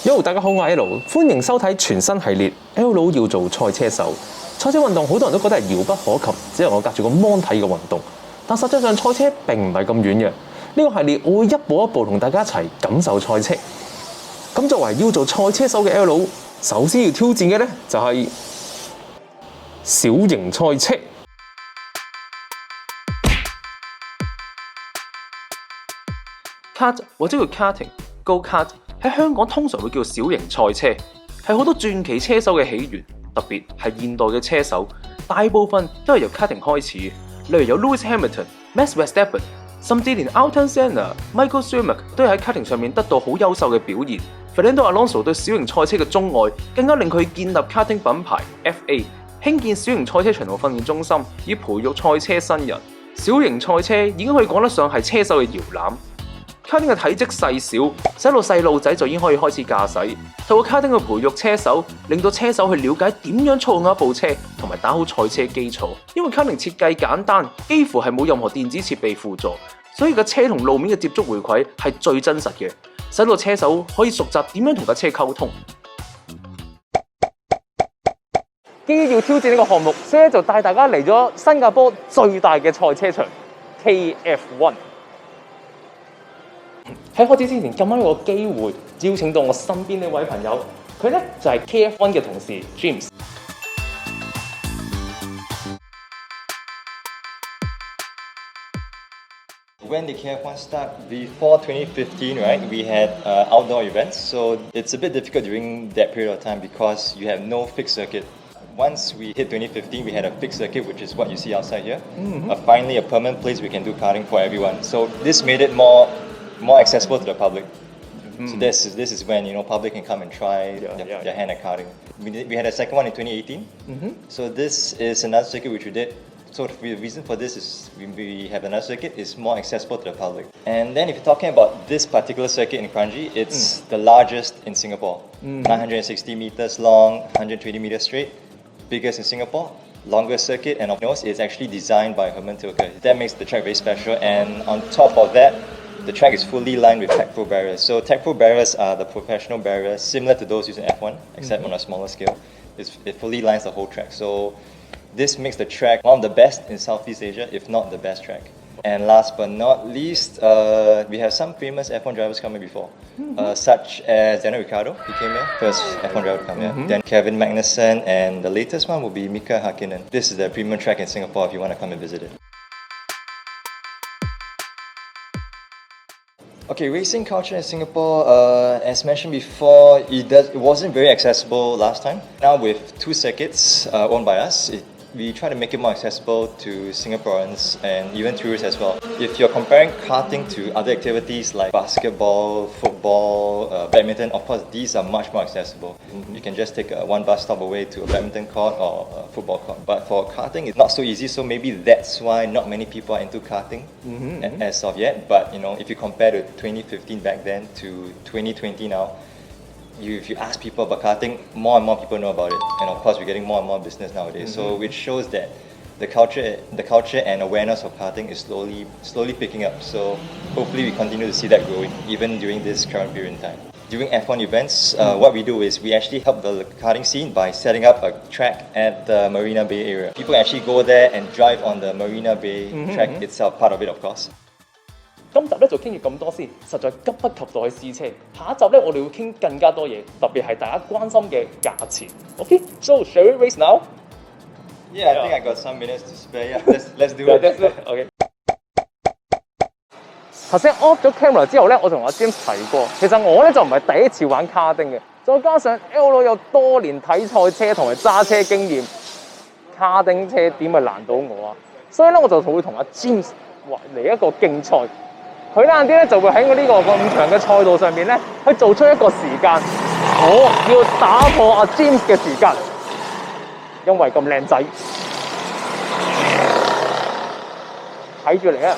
Yo， 大家好，我係 L， 歡迎收睇全新系列 L 要做賽車手。賽車運動好多人都覺得係遙不可及，只係我隔住個 mon 睇嘅運動。但實際上賽車並唔係咁遠嘅。呢個系列我會一步一步同大家一齊感受賽車。咁作為要做賽車手嘅 L， 首先要挑戰嘅呢就係小型賽車。Kart 或者叫 karting、go kart 喺香港通常會叫小型賽車，係好多傳奇車手嘅起源。特別係現代嘅車手，大部分都係由 karting 開始。例如有 Lewis Hamilton、Max Verstappen， 甚至連 Ayrton Senna、Michael Schumacher 都係喺 karting 上面得到好優秀嘅表現。Fernando Alonso 對小型賽車嘅鍾愛，更加令佢建立 karting 品牌 FA， 興建小型賽車場同訓練中心，以培育賽車新人。小型賽車已經可以講得上係車手嘅搖籃。karting 嘅體積細小，使到細路仔就已經可以開始駕駛。透過 karting 去培育車手，令到車手去了解點樣操控一部車，同埋打好賽車基礎。因為 karting 設計簡單，幾乎係冇任何電子設備輔助，所以個車同路面嘅接觸回饋係最真實嘅，使到車手可以熟習點樣同架車溝通。基於要挑戰呢個項目，所以就帶大家嚟咗新加坡最大嘅賽車場 KF1。喺開始之前，咁啱有個機會邀請到我身邊呢位朋友，佢咧就係 KF1 嘅同事 James。When did KF1 start? Before 2015, right? We had outdoor events, so it's a bit difficult during that period of time because you have no fixed circuit. Once we hit 2015, we had a fixed circuit, which is what you see outside here. Finally, a permanent place we can do karting for everyone. So this made it more accessible to the public. So this is when public can come and try their hand at karting. We had a second one in 2018. So this is another circuit which we did. So the reason for this is we have another circuit is more accessible to the public. And then if you're talking about this particular circuit in Kranji, it's the largest in Singapore. 960 meters long, 120 meters straight, biggest in Singapore. Longest circuit, and of course it's actually designed by Herman Tilke. That makes the track very special, and on top of that, the track is fully lined with TechPro barriers. So TechPro barriers are the professional barriers, similar to those used in F1, except on a smaller scale. It fully lines the whole track. So this makes the track one of the best in Southeast Asia, if not the best track. And last but not least, we have some famous F1 drivers coming before, such as Daniel Ricciardo. He came here, first F1 driver to come here. Then Kevin Magnussen, and the latest one will be Mika Hakkinen. This is the premium track in Singapore if you want to come and visit it. Okay, racing culture in Singapore, as mentioned before, it wasn't very accessible last time. Now with two circuits owned by us, we try to make it more accessible to Singaporeans and even tourists as well. If you're comparing karting to other activities like basketball, football, badminton, of course these are much more accessible. You can just take one bus stop away to a badminton court or a football court. But for karting, it's not so easy, so maybe that's why not many people are into karting as of yet. But if you compare to 2015 back then to 2020 now, if you ask people about karting, more and more people know about it, and of course we're getting more and more business nowadays. So which shows that the culture and awareness of karting is slowly picking up. So hopefully we continue to see that growing even during this current period in time. During F1 events, what we do is we actually help the karting scene by setting up a track at the Marina Bay area. People actually go there and drive on the Marina Bay track itself, part of it of course. 今集咧就傾住咁多先，實在急不及待去試車。下一集咧我哋會傾更加多嘢，特別係大家關心嘅價錢。Okay, so shall we race now? Yeah, I think I got some minutes to spare. Yeah, let's do it. Okay. 頭先 off 咗 camera 之後咧，我同阿 James 提過，其實我咧就唔係第一次玩卡丁嘅，再加上 L 有多年睇賽車同埋揸車經驗，卡丁車點會難到我啊？所以咧我就會同阿 James 嚟一個競賽。佢晏啲咧就會喺我呢個咁長嘅賽道上面咧，去做出一個時間，我要打破阿 James 嘅時間，因為咁靚仔，睇住嚟啊！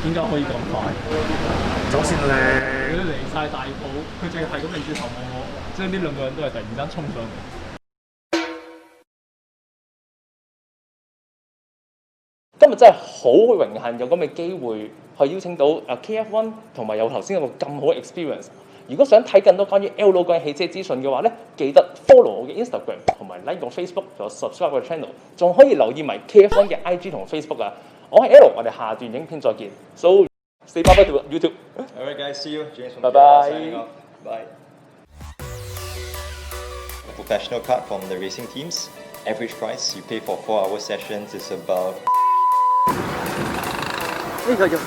點解可以咁快？走線靚，佢離晒大譜，佢淨係咁擰住頭望我，即係呢兩個人都係突然間衝上嚟。今日真係好榮幸有咁嘅機會去邀請到KF1 同埋有頭先有個咁好嘅 experience。如果想睇更多關於 L 路關於汽車資訊嘅話咧，記得 follow 我嘅 Instagram 同埋 like 我 Facebook， 仲有 subscribe 我嘅 channel， 仲可以留意埋 KF1 嘅 IG 同 Facebook 啊。我係 L， 我哋下段影片再見。So say bye bye to YouTube。 Alright guys, see you. James from Bye KF1 bye. signing off. Bye. A professional card from the racing teams. Average price you pay for 4-hour sessions is about. 呢個要。